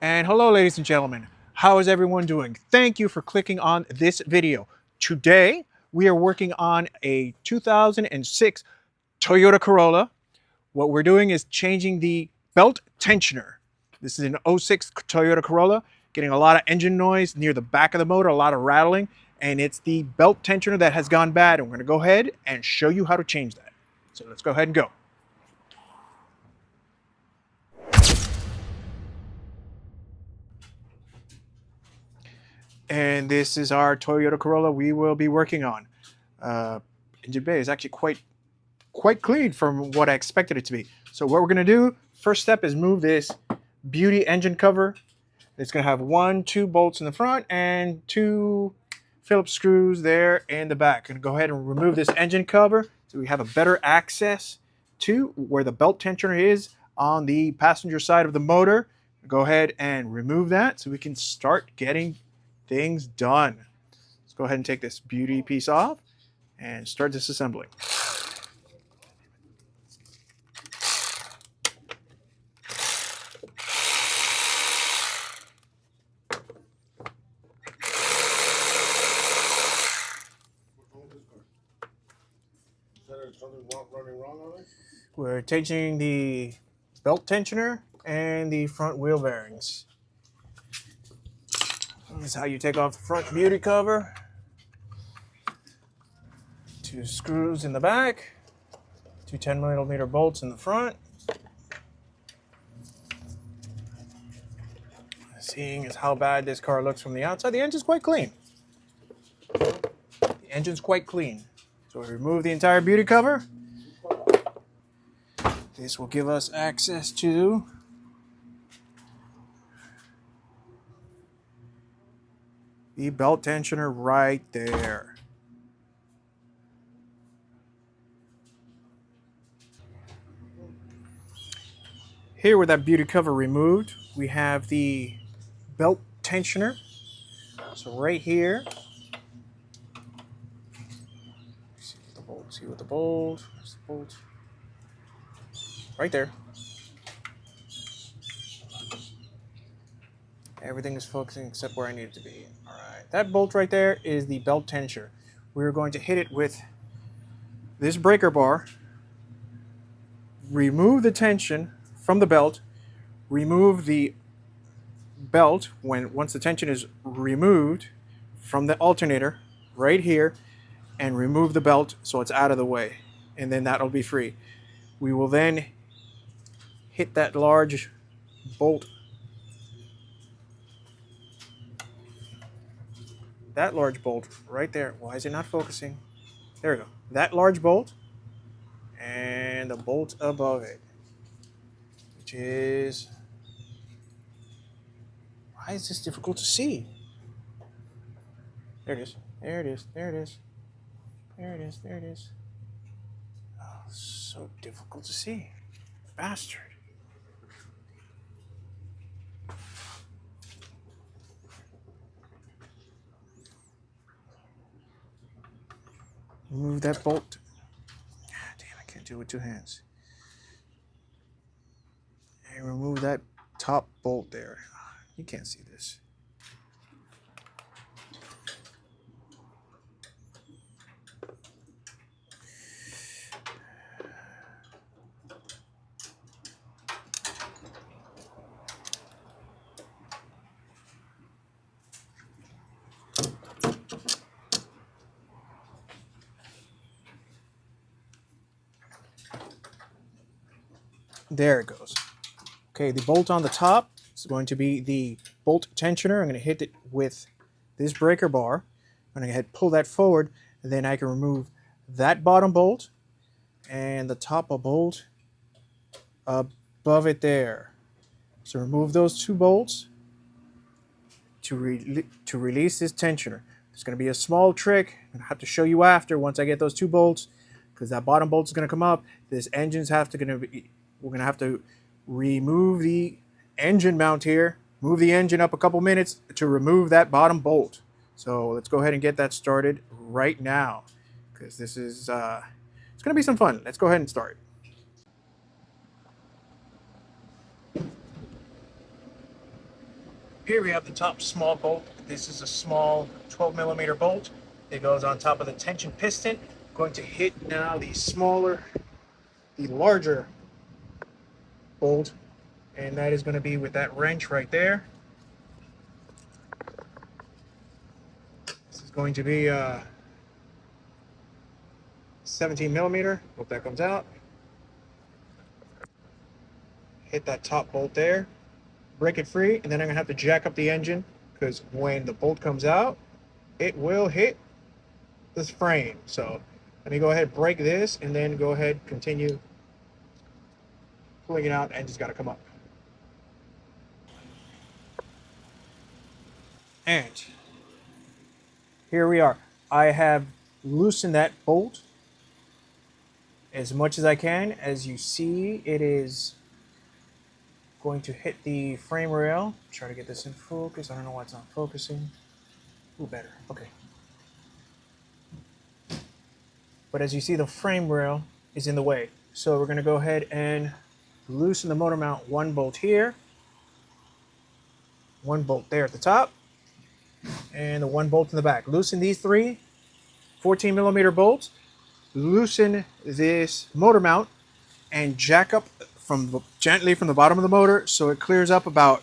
And hello, ladies and gentlemen. How is everyone doing? Thank you for clicking on this video. Today, we are working on a 2006 Toyota Corolla. What we're doing is changing the belt tensioner. This is an '06 Toyota Corolla, getting a lot of engine noise near the back of the motor, a lot of rattling, and it's the belt tensioner that has gone bad, and we're going to go ahead and show you how to change that. So let's go ahead and go. And this is our Toyota Corolla we will be working on. Engine bay is actually quite clean from what I expected it to be. So what we're going to do, first step is move this beauty engine cover. It's going to have 2 bolts in the front and 2 Phillips screws there in the back. I'm going to go ahead and remove this engine cover so we have a better access to where the belt tensioner is on the passenger side of the motor. Go ahead and remove that so we can start getting things done. Let's go ahead and take this beauty piece off and start disassembling. We're changing the belt tensioner and the front wheel bearings. This is how you take off the front beauty cover. 2 screws in the back, 2 10mm bolts in the front. Seeing as how bad this car looks from the outside, the engine's quite clean. So we remove the entire beauty cover. This will give us access to the belt tensioner right there. Here with that beauty cover removed, we have the belt tensioner. So right here, see with the bolt, where's the bolt? Right there. Everything is focusing except where I need it to be. All right, that bolt right there is the belt tensioner. We're going to hit it with this breaker bar, remove the tension from the belt, remove the belt once the tension is removed from the alternator right here, and remove the belt so it's out of the way, and then that'll be free. We will then hit that large bolt. That large bolt right there. Why is it not focusing? There we go. That large bolt and the bolt above it, which is... Why is this difficult to see? There it is. There it is. There it is. There it is. There it is. Oh, so difficult to see. Bastard. Remove that bolt. Damn, I can't do it with 2 hands. And remove that top bolt there. You can't see this. There it goes. Okay, the bolt on the top is going to be the bolt tensioner. I'm going to hit it with this breaker bar. I'm going to pull that forward, and then I can remove that bottom bolt and the top bolt above it there. So remove those 2 bolts to release this tensioner. It's going to be a small trick. I'm going to have to show you after once I get those 2 bolts, because that bottom bolt is going to come up. We're going to have to remove the engine mount here, move the engine up a couple minutes to remove that bottom bolt. So let's go ahead and get that started right now, because this is it's going to be some fun. Let's go ahead and start. Here we have the top small bolt. This is a small 12mm bolt. It goes on top of the tension piston. Going to hit now the larger bolt, and that is going to be with that wrench right there. This is going to be 17mm. Hope that comes out. Hit that top bolt there, break it free, and then I'm gonna have to jack up the engine because when the bolt comes out, it will hit this frame. So let me go ahead, break this, and then go ahead, continue pulling it out. Engine's got to come up. And here we are. I have loosened that bolt as much as I can. As you see, it is going to hit the frame rail. Try to get this in focus. I don't know why it's not focusing. Ooh, better. Okay. But as you see, the frame rail is in the way. So we're going to go ahead and loosen the motor mount. One bolt here, one bolt there at the top, and the one bolt in the back. Loosen these three 14mm bolts, loosen this motor mount, and jack up gently from the bottom of the motor so it clears up about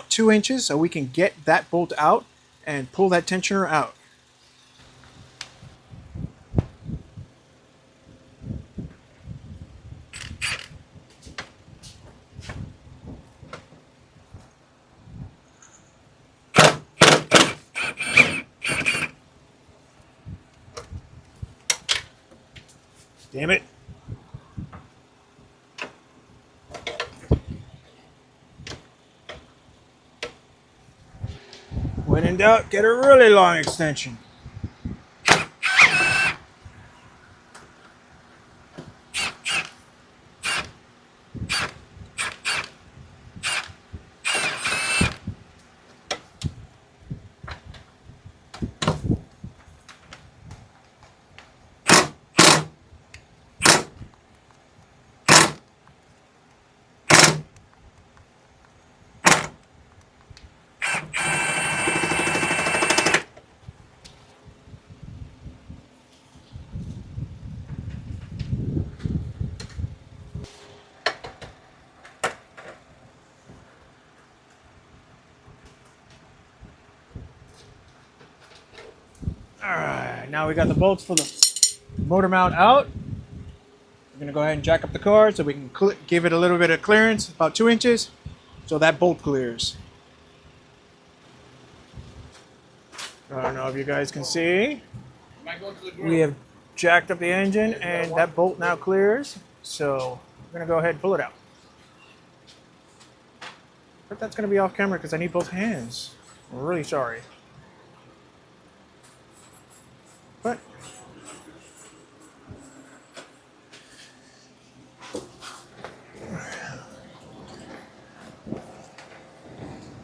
2 inches so we can get that bolt out and pull that tensioner out. Damn it. When in doubt, get a really long extension. Alright, now we got the bolts for the motor mount out. We're going to go ahead and jack up the car so we can give it a little bit of clearance, about 2 inches, so that bolt clears. I don't know if you guys can see. We have jacked up the engine and that bolt now clears. So we're going to go ahead and pull it out. But that's going to be off camera because I need both hands. I'm really sorry. But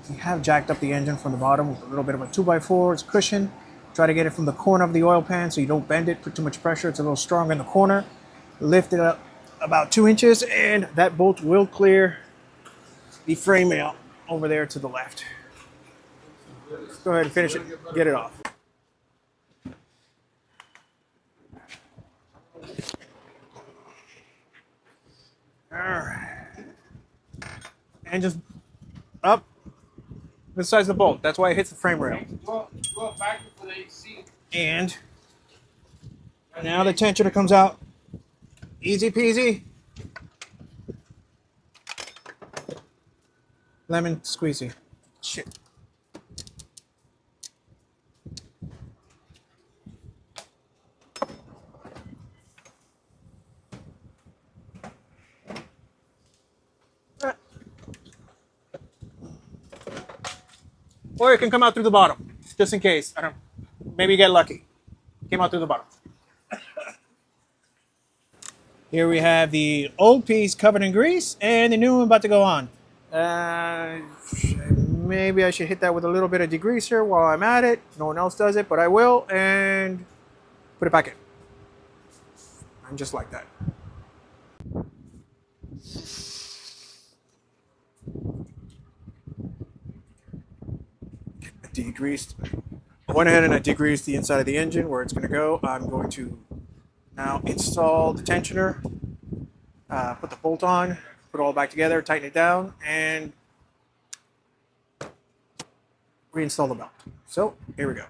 we have jacked up the engine from the bottom with a little bit of a 2x4. It's cushion. Try to get it from the corner of the oil pan so you don't bend it, put too much pressure. It's a little strong in the corner. Lift it up about 2 inches and that bolt will clear the frame rail over there to the left. Let's go ahead and finish it, get it off. Alright. And just up the size of the bolt. That's why it hits the frame rail. And now the tensioner comes out. Easy peasy. Lemon squeezy. Shit. Or it can come out through the bottom, just in case. I don't. Maybe you get lucky. Came out through the bottom. Here we have the old piece covered in grease and the new one about to go on. Maybe I should hit that with a little bit of degreaser while I'm at it. No one else does it, but I will. And put it back in. And just like that. degreased. I went ahead and I degreased the inside of the engine where it's going to go. I'm going to now install the tensioner, put the bolt on, put it all back together, tighten it down, and reinstall the belt. So here we go.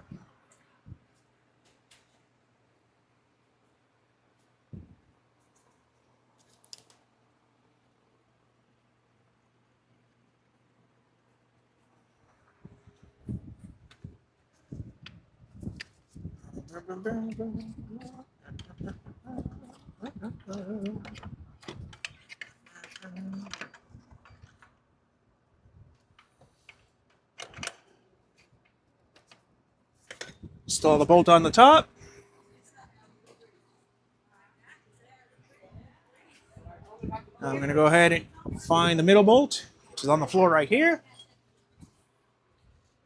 Install the bolt on the top. Now I'm going to go ahead and find the middle bolt, which is on the floor right here.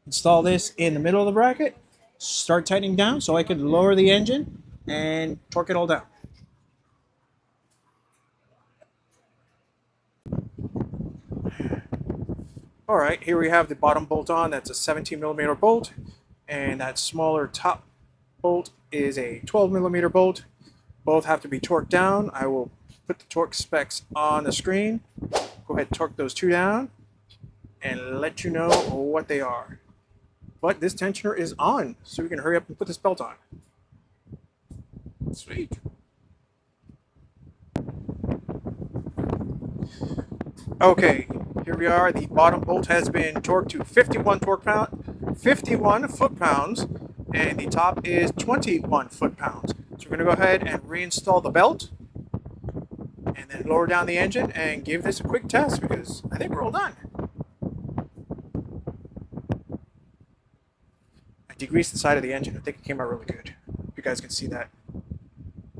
Install this in the middle of the bracket. Start tightening down so I can lower the engine and torque it all down. All right, here we have the bottom bolt on. That's a 17 millimeter bolt, and that smaller top bolt is a 12 millimeter bolt. Both have to be torqued down. I will put the torque specs on the screen. Go ahead and torque those two down and let you know what they are. But this tensioner is on, so we can hurry up and put this belt on. Sweet. Okay, here we are. The bottom bolt has been torqued to 51 foot-pounds, and the top is 21 foot-pounds. So we're going to go ahead and reinstall the belt, and then lower down the engine and give this a quick test because I think we're all done. I degreased the side of the engine. I think it came out really good. You guys can see that.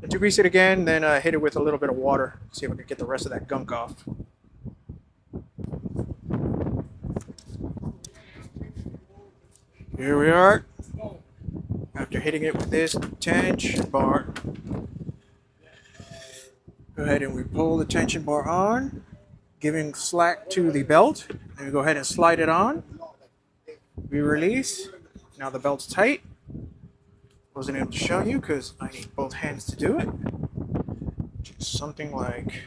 I degrease it again, then hit it with a little bit of water. See if I can get the rest of that gunk off. Here we are. After hitting it with this tension bar, go ahead and we pull the tension bar on, giving slack to the belt. Then we go ahead and slide it on. We release. Now the belt's tight. Wasn't able to show you because I need both hands to do it. Just something like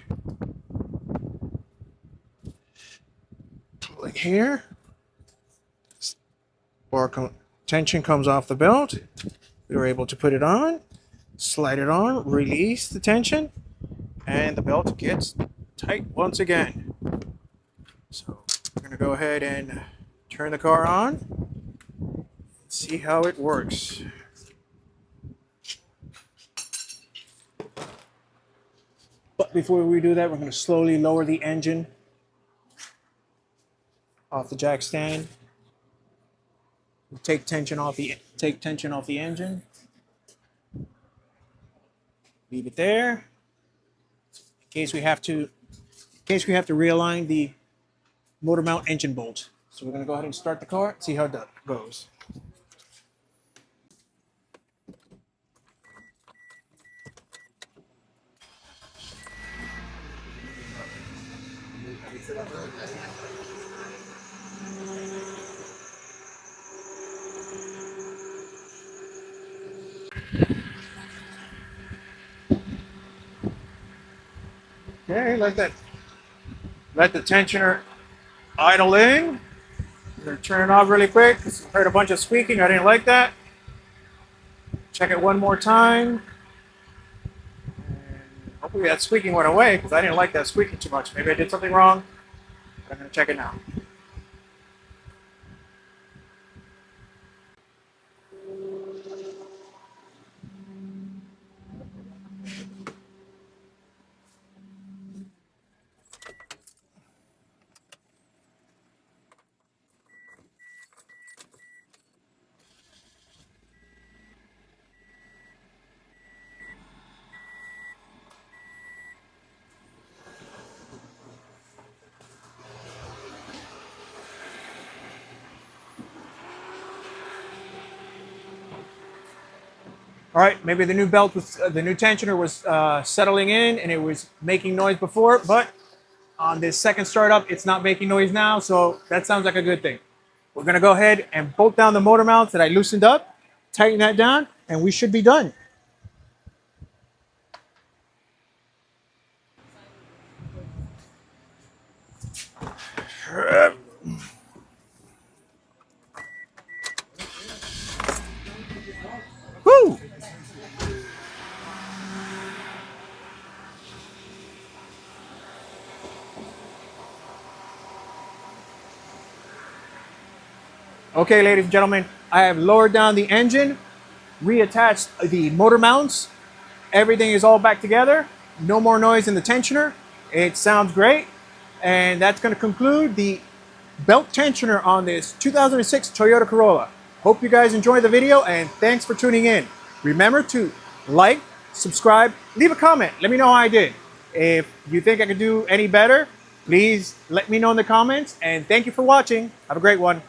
here. Bar tension comes off the belt. We were able to put it on, slide it on, release the tension, and the belt gets tight once again. So we're going to go ahead and turn the car on, see how it works. But before we do that, we're going to slowly lower the engine off the jack stand. We'll take tension off the engine. Leave it there. In case we have to realign the motor mount engine bolt. So we're going to go ahead and start the car, see how that goes. Okay, let the tensioner idle in. I'm going to turn it off really quick. I heard a bunch of squeaking. I didn't like that. Check it one more time. And hopefully that squeaking went away because I didn't like that squeaking too much. Maybe I did something wrong. But I'm going to check it now. All right, maybe the new belt was the new tensioner was settling in and it was making noise before, but on this second startup, it's not making noise now, so that sounds like a good thing. We're gonna go ahead and bolt down the motor mounts that I loosened up, tighten that down, and we should be done. Woo! Okay, ladies and gentlemen, I have lowered down the engine, reattached the motor mounts. Everything is all back together. No more noise in the tensioner. It sounds great. And that's going to conclude the belt tensioner on this 2006 Toyota Corolla. Hope you guys enjoyed the video, and thanks for tuning in. Remember to like, subscribe, leave a comment. Let me know how I did. If you think I could do any better, please let me know in the comments. And thank you for watching. Have a great one.